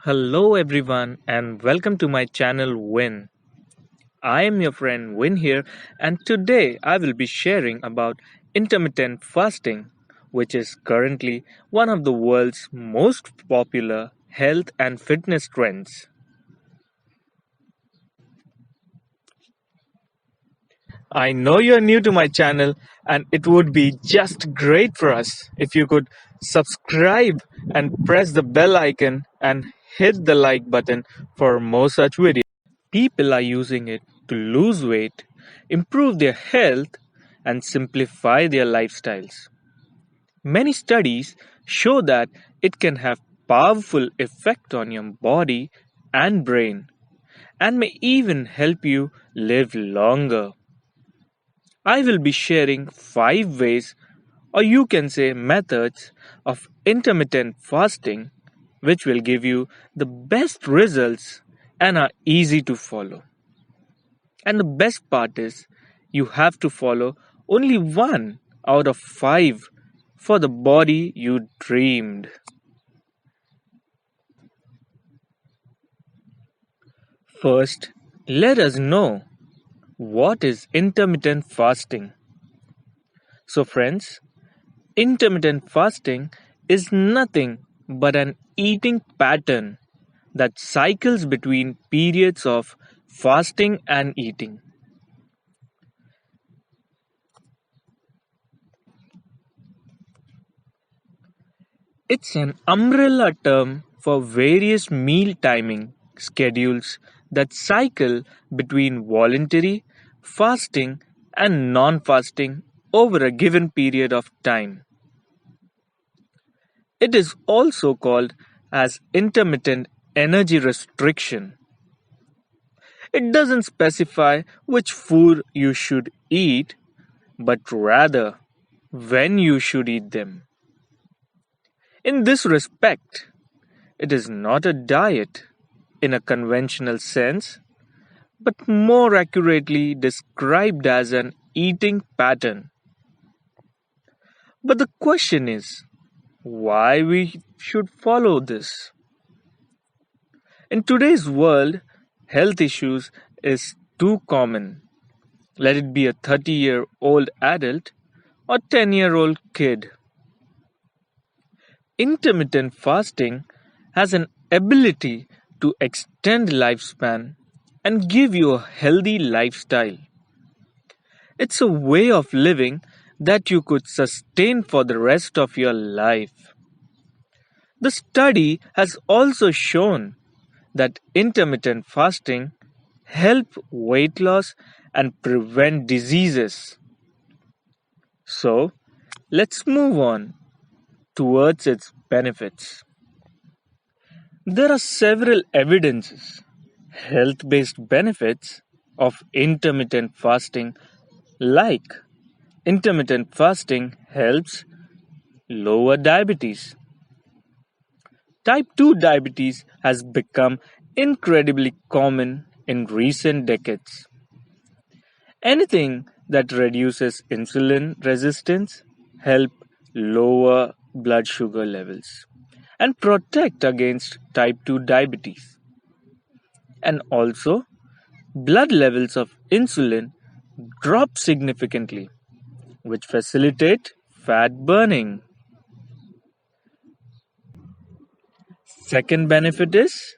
Hello everyone and welcome to my channel Win. I am your friend Win here and today I will be sharing about intermittent fasting, which is currently one of the world's most popular health and fitness trends. I know you're new to my channel and it would be just great for us if you could subscribe and press the bell icon and hit the like button for more such videos. People are using it to lose weight, improve their health, and simplify their lifestyles. Many studies show that it can have powerful effect on your body and brain and may even help you live longer. I will be sharing 5 ways or you can say methods of intermittent fasting which will give you the best results and are easy to follow. And the best part is, you have to follow only one out of 5 for the body you dreamed. First, let us know what is intermittent fasting. So, friends, intermittent fasting is nothing but an eating pattern that cycles between periods of fasting and eating. It's an umbrella term for various meal timing schedules that cycle between voluntary, fasting, and non fasting over a given period of time. It is also called as intermittent energy restriction. It doesn't specify which food you should eat, but rather when you should eat them. In this respect, it is not a diet in a conventional sense, but more accurately described as an eating pattern. But the question is, why we should follow this? In today's world, health issues is too common. Let it be a 30-year-old adult or 10-year-old kid. Intermittent fasting has an ability to extend lifespan and give you a healthy lifestyle. It's a way of living that you could sustain for the rest of your life. The study has also shown that intermittent fasting help weight loss and prevent diseases. So, let's move on towards its benefits. There are several evidences, health-based benefits of intermittent fasting, like intermittent fasting helps lower diabetes. Type 2 diabetes has become incredibly common in recent decades. Anything that reduces insulin resistance help lower blood sugar levels and protect against type 2 diabetes. And also, blood levels of insulin drop significantly, which facilitate fat burning. Second benefit is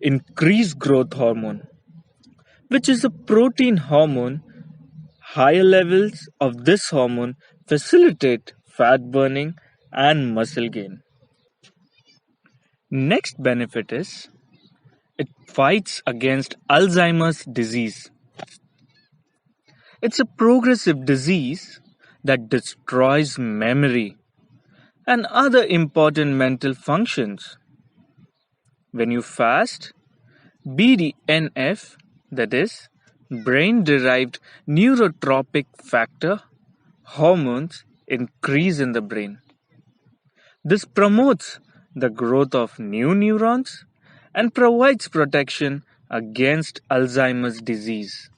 increased growth hormone, which is a protein hormone. Higher levels of this hormone facilitate fat burning and muscle gain. Next benefit is it fights against Alzheimer's disease. It's a progressive disease that destroys memory and other important mental functions. When you fast, BDNF, that is, brain derived neurotropic factor hormones, increase in the brain. This promotes the growth of new neurons and provides protection against Alzheimer's disease.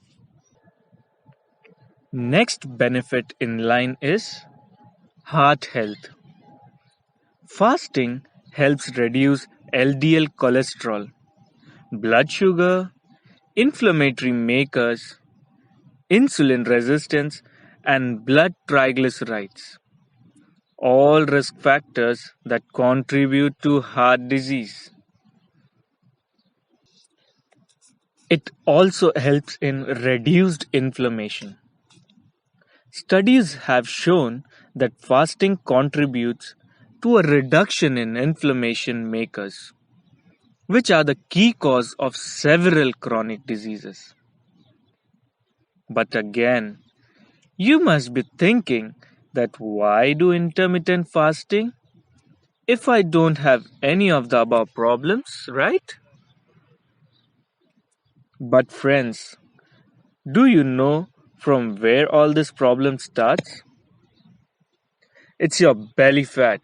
Next benefit in line is heart health. Fasting helps reduce LDL cholesterol, blood sugar, inflammatory markers, insulin resistance, and blood triglycerides, all risk factors that contribute to heart disease. It also helps in reduced inflammation. Studies have shown that fasting contributes to a reduction in inflammation markers, which are the key cause of several chronic diseases. But again, you must be thinking that why do intermittent fasting if I don't have any of the above problems, right? But friends, do you know from where all this problem starts? It's your belly fat.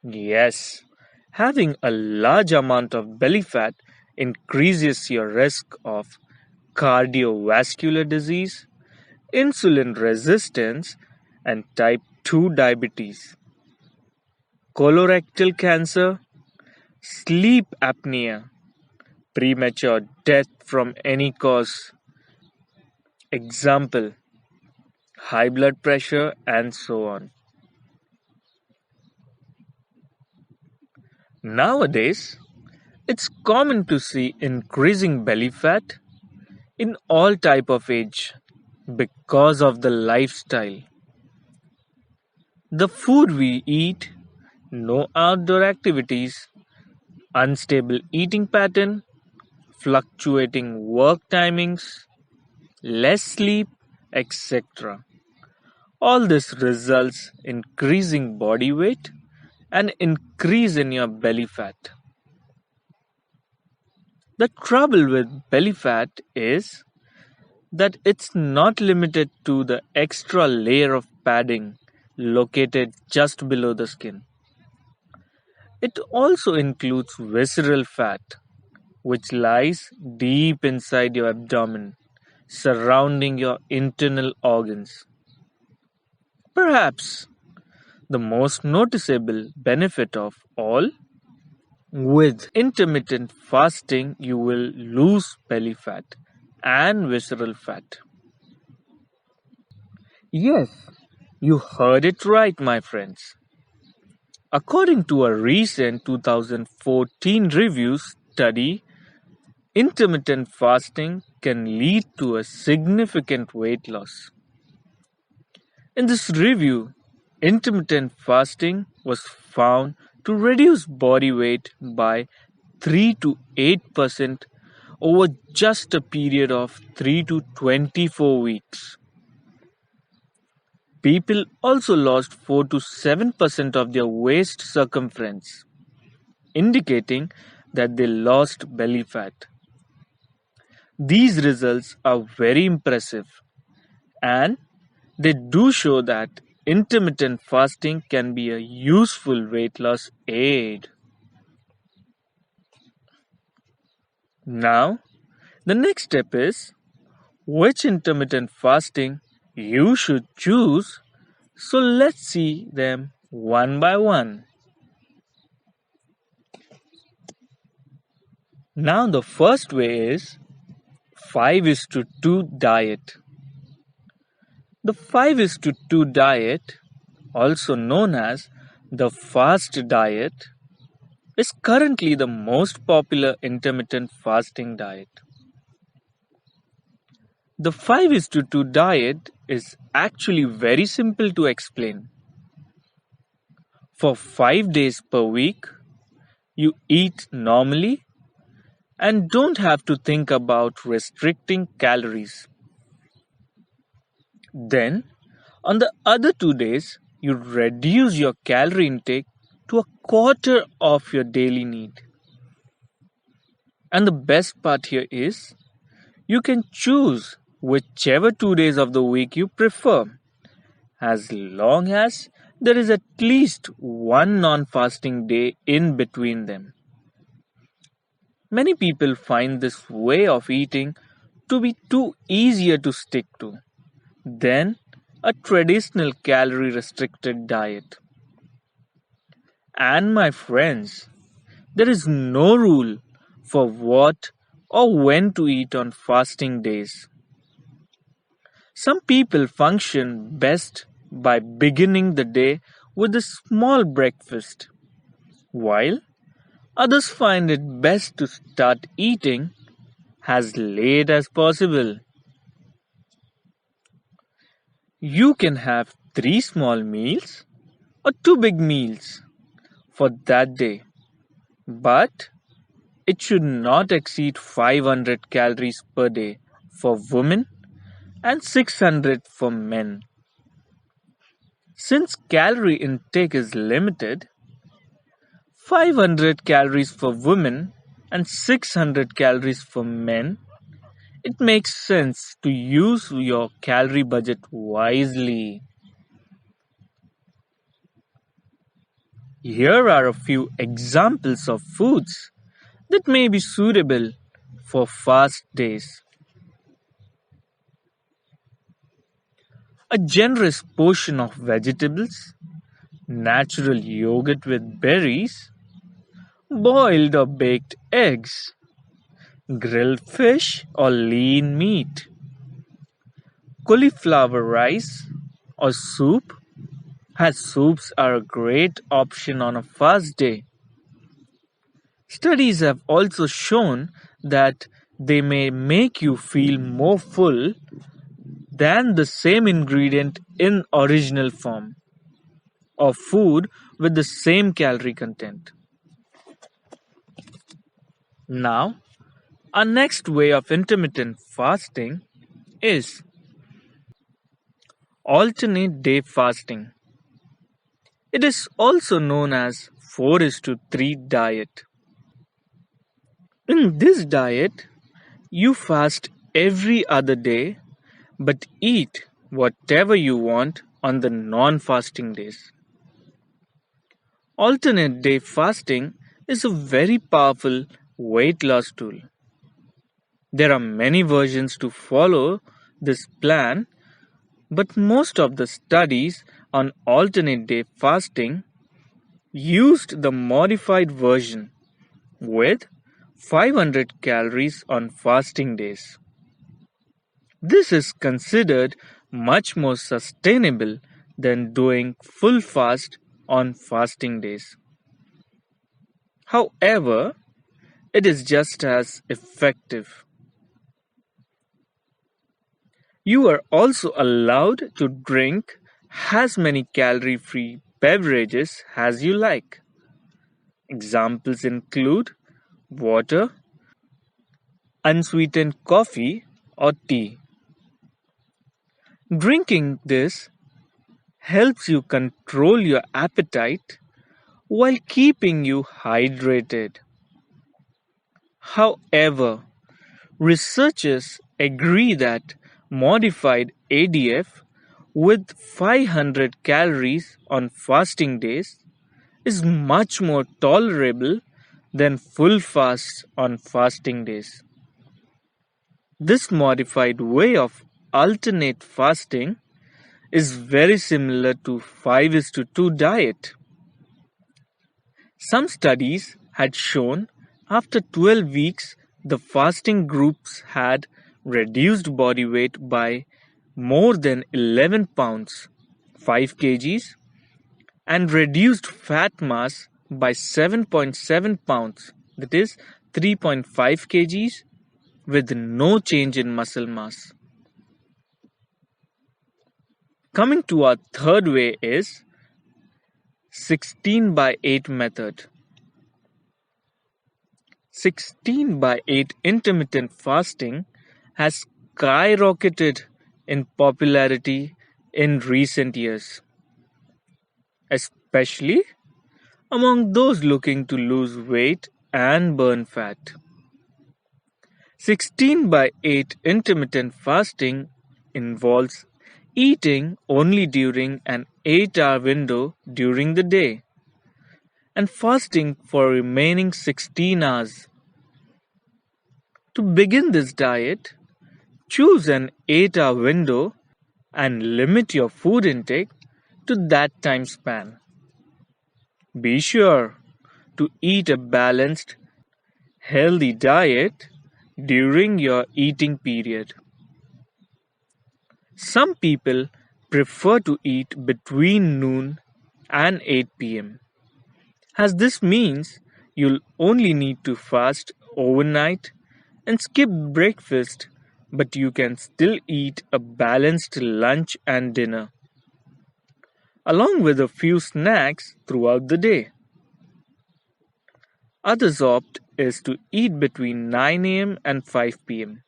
Yes, having a large amount of belly fat increases your risk of cardiovascular disease, insulin resistance, and type 2 diabetes, colorectal cancer, sleep apnea, premature death from any cause, example, high blood pressure, and so on. Nowadays, it's common to see increasing belly fat in all type of age because of the lifestyle. The food we eat, no outdoor activities, unstable eating pattern, fluctuating work timings, less sleep, etc. All this results in increasing body weight and increase in your belly fat. The trouble with belly fat is that it's not limited to the extra layer of padding located just below the skin. It also includes visceral fat, which lies deep inside your abdomen, surrounding your internal organs. Perhaps the most noticeable benefit of all, with intermittent fasting, you will lose belly fat and visceral fat. Yes, you heard it right, my friends. According to a recent 2014 review study, intermittent fasting can lead to a significant weight loss. In this review, intermittent fasting was found to reduce body weight by 3 to 8% over just a period of 3 to 24 weeks. People also lost 4 to 7% of their waist circumference, indicating that they lost belly fat. These results are very impressive, and they do show that intermittent fasting can be a useful weight loss aid. Now, the next step is which intermittent fasting you should choose. So let's see them one by one. Now the first way is 5 is to 2 diet. The 5 is to 2 diet, also known as the fast diet, is currently the most popular intermittent fasting diet. The 5 is to 2 diet is actually very simple to explain. For 5 days per week, you eat normally and don't have to think about restricting calories. Then, on the other 2 days, you reduce your calorie intake to a quarter of your daily need. And the best part here is, you can choose whichever 2 days of the week you prefer, as long as there is at least one non-fasting day in between them. Many people find this way of eating to be too easier to stick to than a traditional calorie restricted diet. And my friends, There is no rule for what or when to eat on fasting days. Some people function best by beginning the day with a small breakfast, while others find it best to start eating as late as possible. You can have three small meals or two big meals for that day, but it should not exceed 500 calories per day for women and 600 for men. Since calorie intake is limited, 500 calories for women and 600 calories for men, it makes sense to use your calorie budget wisely. Here are a few examples of foods that may be suitable for fast days. A generous portion of vegetables, natural yogurt with berries, boiled or baked eggs, grilled fish or lean meat, cauliflower rice or soup, as soups are a great option on a fast day. Studies have also shown that they may make you feel more full than the same ingredient in original form or food with the same calorie content. Now, our next way of intermittent fasting is alternate day fasting. It is also known as 4 is to 3 diet. In this diet, you fast every other day but eat whatever you want on the non fasting days. Alternate day fasting is a very powerful weight loss tool. There are many versions to follow this plan, but most of the studies on alternate day fasting used the modified version with 500 calories on fasting days. This is considered much more sustainable than doing full fast on fasting days. However, it is just as effective. You are also allowed to drink as many calorie-free beverages as you like. Examples include water, unsweetened coffee, or tea. Drinking this helps you control your appetite while keeping you hydrated. However, researchers agree that modified ADF with 500 calories on fasting days is much more tolerable than full fast on fasting days. This modified way of alternate fasting is very similar to 5 is to 2 diet. Some studies had shown after 12 weeks the fasting groups had reduced body weight by more than 11 pounds, 5 kgs, and reduced fat mass by 7.7 pounds, that is 3.5 kgs, with no change in muscle mass. Coming to our third way is 16 by 8 method. 16 by 8 intermittent fasting has skyrocketed in popularity in recent years, especially among those looking to lose weight and burn fat. 16 by 8 intermittent fasting involves eating only during an 8-hour window during the day and fasting for remaining 16 hours. To begin this diet, choose an 8-hour window and limit your food intake to that time span. Be sure to eat a balanced, healthy diet during your eating period. Some people prefer to eat between noon and 8 pm, as this means you'll only need to fast overnight and skip breakfast, but you can still eat a balanced lunch and dinner, along with a few snacks throughout the day. Others opt is to eat between 9 a.m. and 5 p.m.,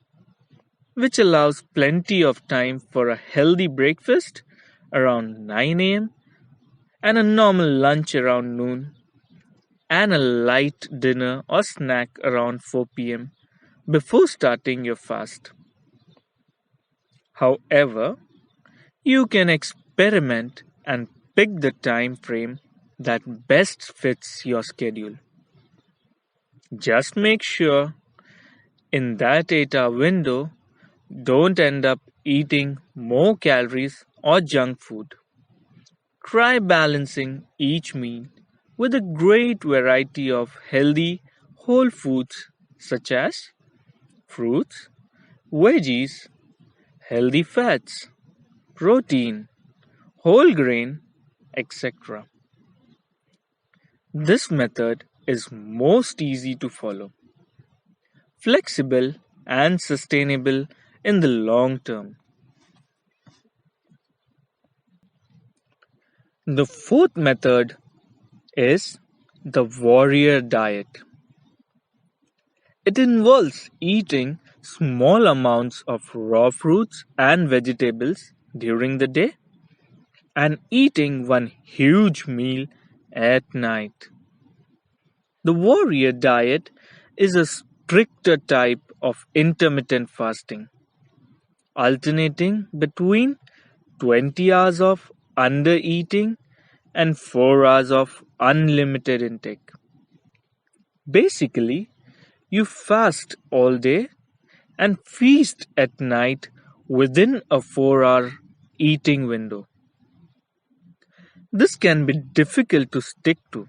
which allows plenty of time for a healthy breakfast around 9 a.m. and a normal lunch around noon and a light dinner or snack around 4 p.m. before starting your fast. However, you can experiment and pick the time frame that best fits your schedule. Just make sure in that 8-hour window, don't end up eating more calories or junk food. Try balancing each meal with a great variety of healthy whole foods such as fruits, veggies, healthy fats, protein, whole grain, etc. This method is most easy to follow, flexible and sustainable in the long term. The fourth method is the warrior diet. It involves eating small amounts of raw fruits and vegetables during the day and eating one huge meal at night. The warrior diet is a stricter type of intermittent fasting, alternating between 20 hours of under eating and 4 hours of unlimited intake. Basically, you fast all day and feast at night within a 4-hour eating window. This can be difficult to stick to,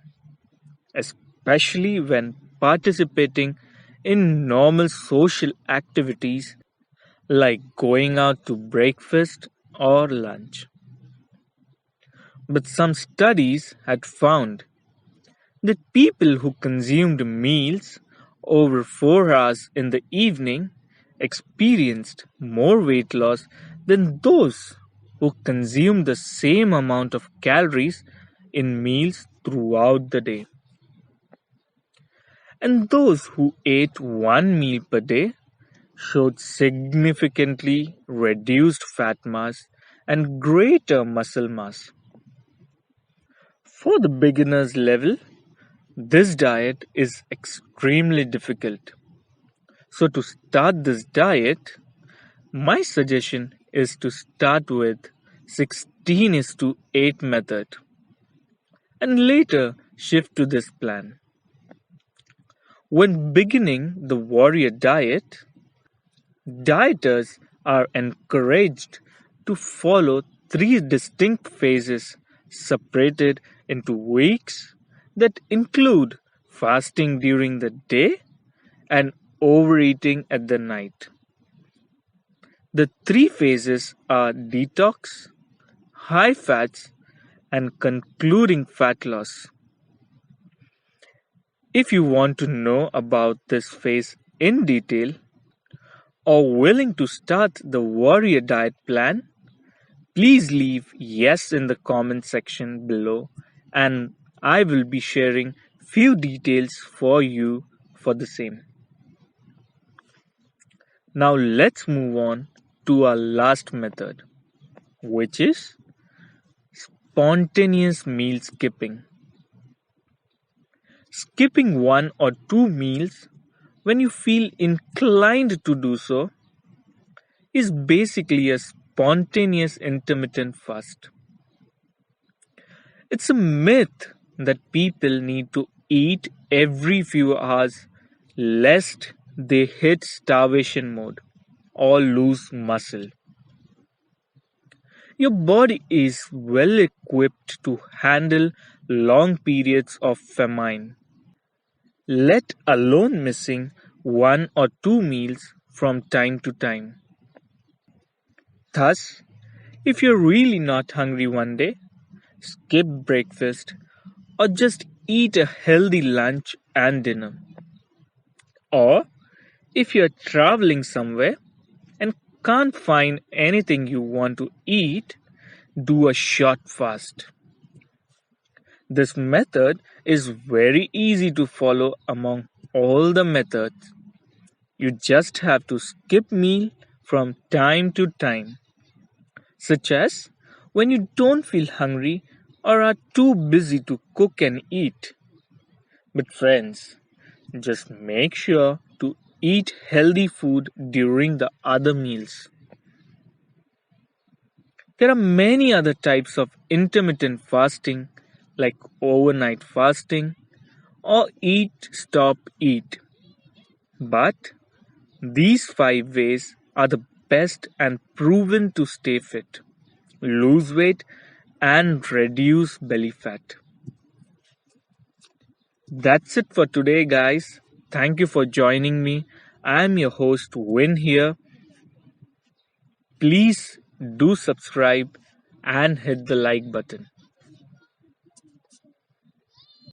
especially when participating in normal social activities like going out to breakfast or lunch. But some studies had found that people who consumed meals over 4 hours in the evening experienced more weight loss than those who consumed the same amount of calories in meals throughout the day. And those who ate one meal per day showed significantly reduced fat mass and greater muscle mass. For the beginners level, this diet is extremely difficult. So to start this diet, my suggestion is to start with 16 is to 8 method and later shift to this plan. When beginning the warrior diet, dieters are encouraged to follow 3 distinct phases separated into weeks that include fasting during the day and overeating at the night. The 3 phases are detox, high fats, and concluding fat loss. If you want to know about this phase in detail or willing to start the warrior diet plan, please leave yes in the comment section below and I will be sharing few details for you for the same. Now let's move on to our last method, which is spontaneous meal skipping. Skipping 1 or 2 meals when you feel inclined to do so is basically a spontaneous intermittent fast. It's a myth that people need to eat every few hours lest they hit starvation mode or lose muscle. Your body is well equipped to handle long periods of famine. let alone missing 1 or 2 meals from time to time. Thus, if you're really not hungry one day, skip breakfast or just eat a healthy lunch and dinner. Or if you're traveling somewhere and can't find anything you want to eat, do a short fast. This method is very easy to follow among all the methods. You just have to skip meal from time to time, such as when you don't feel hungry or are too busy to cook and eat. But friends, just make sure to eat healthy food during the other meals. There are many other types of intermittent fasting like overnight fasting or eat stop eat. But these 5 ways are the best and proven to stay fit, lose weight, and reduce belly fat. That's it for today, guys. Thank you for joining me. I'm your host, Win here. Please do subscribe and hit the like button.